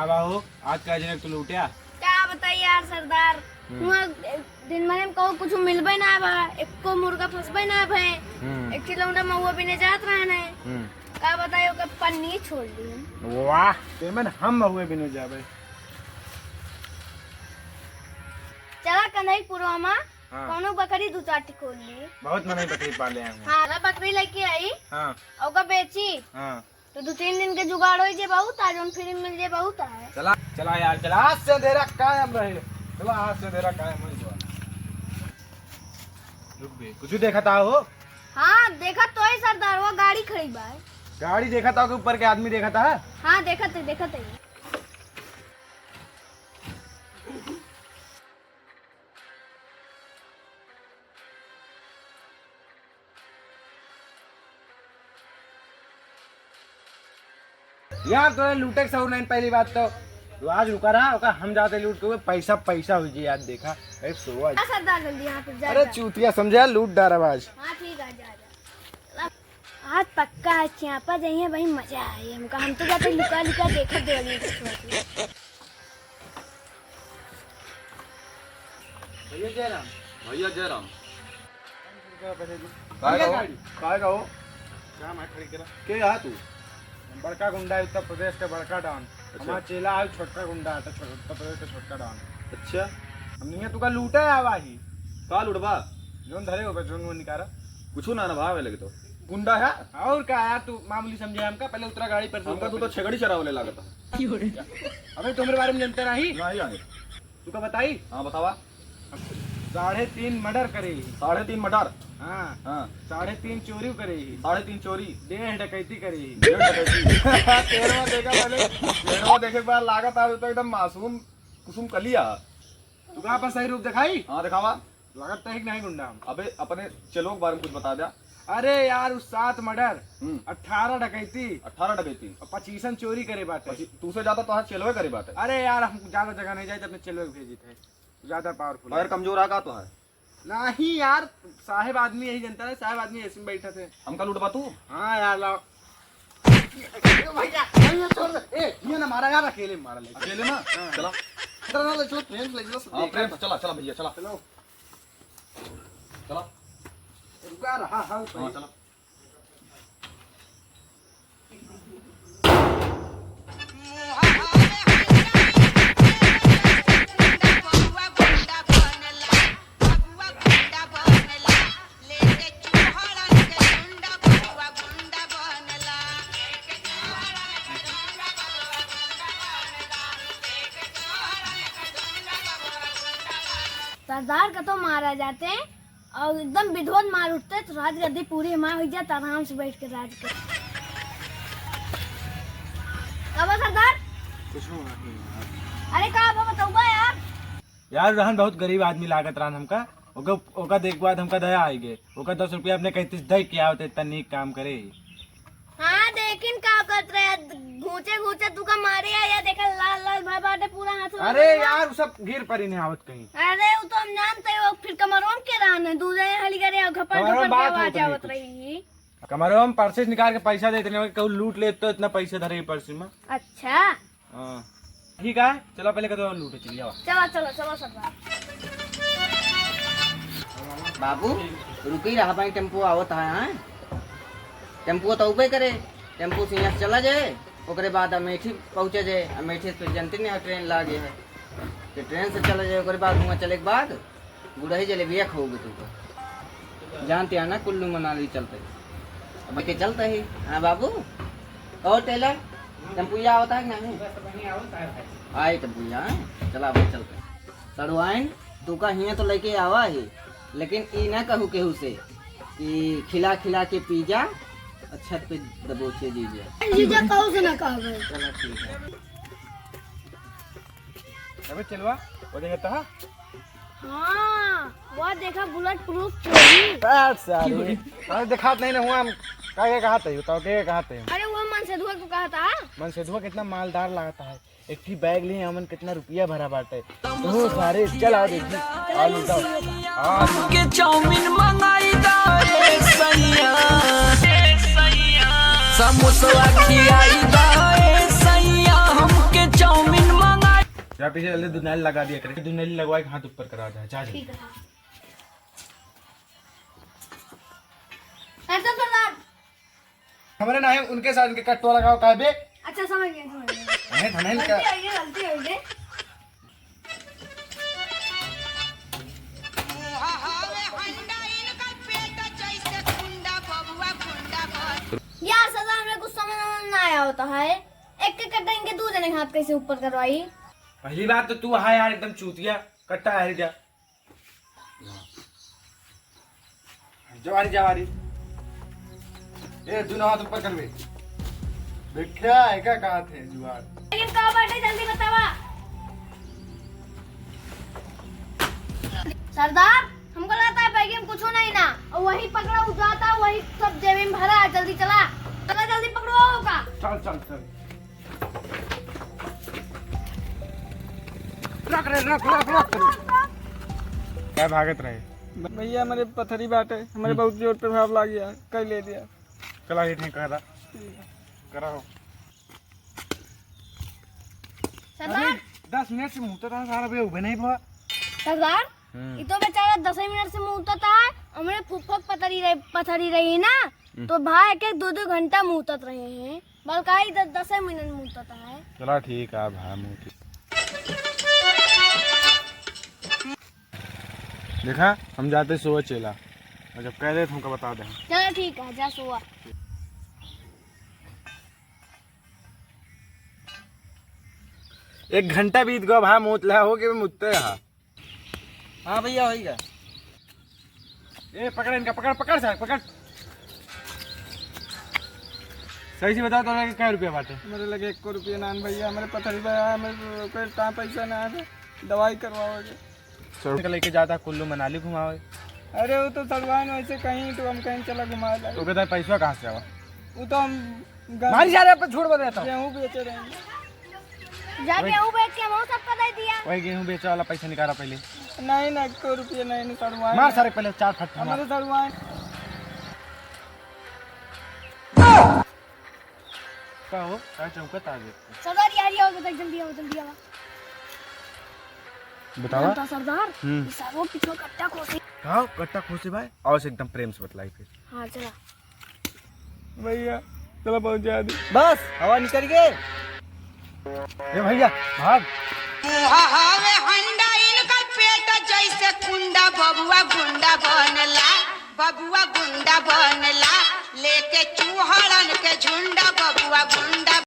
क्या बाबू आज का जने तू लूटिया क्या बताइए यार सरदार, दिन भर में कहूँ कुछ मिलबे ना बा, एको मुर्गा फंसबे ना भे, एक किलोमीटर महुआ बिने जात रहने। क्या बताइए कि पन्नी छोड़ दी। वाह पेमेंट हम हुए बिनु जाबे। चला कंधई पुरवामा हाँ। कौनो बकरी दू चार खोल ली। बहुत मने बकरी पाले हैं। हाँ बकरी लेके आई हाँ और बेची हाँ तो 2-3 दिन के जुगाड़ हो जे बहुत आज उन फ्री मिल जे बहुत है। चला चला यार चला, आज से देरा कायम रहे। चला आज से देरा कायम हो जाए। रुक बे, कुछ देखा था हो? हाँ देखा तो ही सरदार, वो गाड़ी खड़ी बा। गाड़ी देखा था कि ऊपर के आदमी देखा था? हाँ देखा थे। यार तो लूटे सौ नहीं, पहली बात तो आज रुका रहा ओका हम जाते लूट के पैसा पैसा हो जी यार देखा। अरे सो आज सरदार जल्दी यहाँ पे जा। अरे चूतिया समझा लूट डारा आज। हाँ ठीक है जा। आज पक्का है चापा जाइए भाई, मजा आए हमका। हम तो जाते लुका लुका देखा देवली भैया जयराम। भैया जयराम काय का हो क्या मैं खड़ी करा के यहाँ तू बड़का गुंडा है उत्तर प्रदेश का बड़का डॉन। हमारा चेला है छोटका गुंडा है उत्तर प्रदेश का छोटका डॉन। अच्छा हम नहीं तुका लूटा है आवा ही का लुटवा जोन धरे हो जोन वो निकारा कुछ ना ना भावे लगे तो गुंडा है और क्या यार तू मामूली समझे हमका। पहले उतरा गाड़ी पर हमका तू तो छगड़ी चरावले लागत अबे तुम्हारे बारे में जानते नहीं नहीं आने तू का बताई। हाँ बतावा 3.5 मर्डर करे 3.5 मर्डर। हाँ हाँ 3.5 चोरी करे 3.5 चोरी 1.5 डकैती करे 1.5 डकैती। तेरवा देखा पहले, तेरवा देखे के बाद लागत आ तो एकदम मासूम कुसुम कलिया। तू कहाँ पर सही रूप दिखाई। हाँ दिखावा लागत है कि नहीं गुंडा हम। अबे अपने चलो के बारे में कुछ बता दिया। अरे यार उस 7 मर्डर 18 डकैती 18 डकैती 25 चोरी करे बात है। तू से ज्यादा तो हाँ चलो करे बात है। अरे यार हम ज्यादा जगह नहीं जाए अपने चलो भेजी थे, ज्यादा पावरफुल मगर कमजोर आ का तो है नहीं यार। साहेब आदमी यही जनता है, साहेब आदमी ऐसे में बैठे थे। हमका लुटवा तू। हाँ यार लाओ ये ना मारा यार, अकेले मारा ले अकेले ना चला हाँ प्रेम से चला चला भैया चला चलो चला रुका रहा हाँ हाँ चला। सरदार का तो मारा जाते हैं और एकदम विधवत मार उठते तो राजगद्दी पूरी मार हो जाता, आराम से बैठ के राज कर। कब सरदार कुछ नहीं अरे कहा बताऊंगा यार। यार रहन बहुत गरीब आदमी लागत रहन हमका। ओका देख बाद हमका दया आई गे। ओका 10 रुपया अपने कहते दे के आवते इतना नीक काम करे। हाँ लेकिन क्या करते रहे घूचे घूचे तू का मारे या देखा लाल लाल भाई बाटे पूरा हाथ। अरे यार वो सब गिर पड़ी नहीं आवत कहीं। अरे वो तो हम जानते हो, फिर कमरों के रहने दूसरे हली करे घपड़ घपड़ के आवाज आवत रही। कमरो हम पर्से निकाल के पैसा देते नहीं, कहूँ लूट ले तो इतना पैसे धरे पर्से में। अच्छा हाँ ठीक है चलो पहले कदम लूटे चलिए जाओ। चलो सरदार। बाबू रुकी रहा भाई, टेम्पो आवत है। टेम्पो तो उबे करे, टेम्पो से यहाँ से चला जाए ओकरे बाद अमेठी पहुँचे जाए। अमेठी से जनती नहीं ट्रेन लागे है तो ट्रेन से चला जाए। ओकरे बाद वहाँ चले के बाद गुड़ही जलेबिया खाओगे तू जानते हैं ना, कुल्लू मनाली चलते अब के चलते ही। हाँ बाबू और टेलर टेम्पुया होता है नहीं आए टेम्पुया चला भाई चलते सड़वाइन तू का हियाँ तो लेके आवा ही, लेकिन ई ना कहू केहू से कि खिला खिला के पी जा छत पे दबोचे दीजिए। जीजा कहू से ना कहा गए। चलो ठीक है अबे चलवा वो देखता है। हाँ वो देखा बुलेट प्रूफ चोरी। अरे दिखात नहीं ना हुआ हम क्या कहते हैं बताओ क्या कहते हैं। अरे वो मन से धुआ को कहा था। मन से धुआ कितना मालदार लगता है। एक ही बैग लिए हमन कितना रुपया भरा बाटे तो सारे चल आओ देखी आलू दाओ के चाउमीन मंगाई दाए सैया समोसा खिलाई दाए सैया हमके चाउमीन जा पीछे जल्दी दुनाली लगा दिया करे, दुनाली लगवाए हाथ ऊपर करा दे। जा ठीक है ऐसा सरदार। हमारे ना है उनके साथ इनके कट्टवा लगाओ का बे। अच्छा समझ गए हमें धनेल का गलती हो गई। यार सदा हमें कुछ समझ ना आया होता है, एक के कट्टा इनके दूसरे ने हाथ कैसे ऊपर करवाई। पहली बात तो तू है यार एकदम चूतिया, कट्टा है जा जवारी जवारी ए दोनों हाथ ऊपर कर बे। देखा है क्या कहा थे जुआर लेकिन कहाँ बैठे जल्दी बतावा। सरदार हमको लगता है बैग में कुछ नहीं ना, और वही पकड़ा उठाता वही सब जेब में भरा है। जल्दी चला चला जल्दी पकड़ो होगा। चल चल चल रख रे रख रख रख क्या भागत रहे भैया हमारे पथरी बाटे, हमारे बहुत जोर प्रभाव लग गया, कल ले दिया। चला ये ठीक करा कराओ। सरदार 10 मिनट से मुंह तो सारा बे उबे नहीं हुआ। सरदार ये तो बेचारा 10 मिनट से मुंह उतता है, हमारे फुफक पथरी रही ना, तो भाई के 2-2 घंटा मुंह उतत रहे हैं, बल्कि 10 मिनट मुंह उतता है। चला ठीक है भाई मुंह देखा हम जाते सुबह चला और जब कह दे तो हमको बता दे। चलो ठीक है जा सुआ। एक घंटा बीत गया भाई मुँह लहा हो के मुझते यहाँ। हाँ भैया हो गया। ए पकड़ इनका पकड़ पकड़ सर पकड़। सही से बता तो लगे क्या रुपया बाटे। मेरे लगे 1 रुपया नान भैया, हमारे पथरी भैया हमें कहाँ पैसा ना है, दवाई करवाओगे। सौ लेके जाता कुल्लू मनाली घुमाओ। अरे वो तो सलमान वैसे कहीं तो हम कहीं चला घुमा जाए। तो कहता पैसा कहाँ से आवा? वो तो हम मारी जा रहे पर छोड़ बता देता हूँ। गेहूँ बेचे रहेंगे। जा गेहूं बेच के हम सबको दे दिया। वही गेहूँ बेचे वाला पैसा निकाला पहले। नहीं ना 1 रुपया नहीं सलमान। मार सारे पहले 4 फट हमारे सलमान का हो क्या चौकत आ गए। सरदार यार ये आओ जल्दी आओ। बतावा बता सरदार ये सारों पीछे कट्टा खोसे। हाँ कट्टा खोसे भाई और से एकदम प्रेम से बतलाई फिर। हाँ चला भैया चलो बहुत ज्यादा बस हवा निकल गए। ए भैया भाग। हवे हंडा इनका पेट जैसे कुंडा बबुआ गुंडा बनला लेके चूहड़न के झुंडा बबुआ गुंडा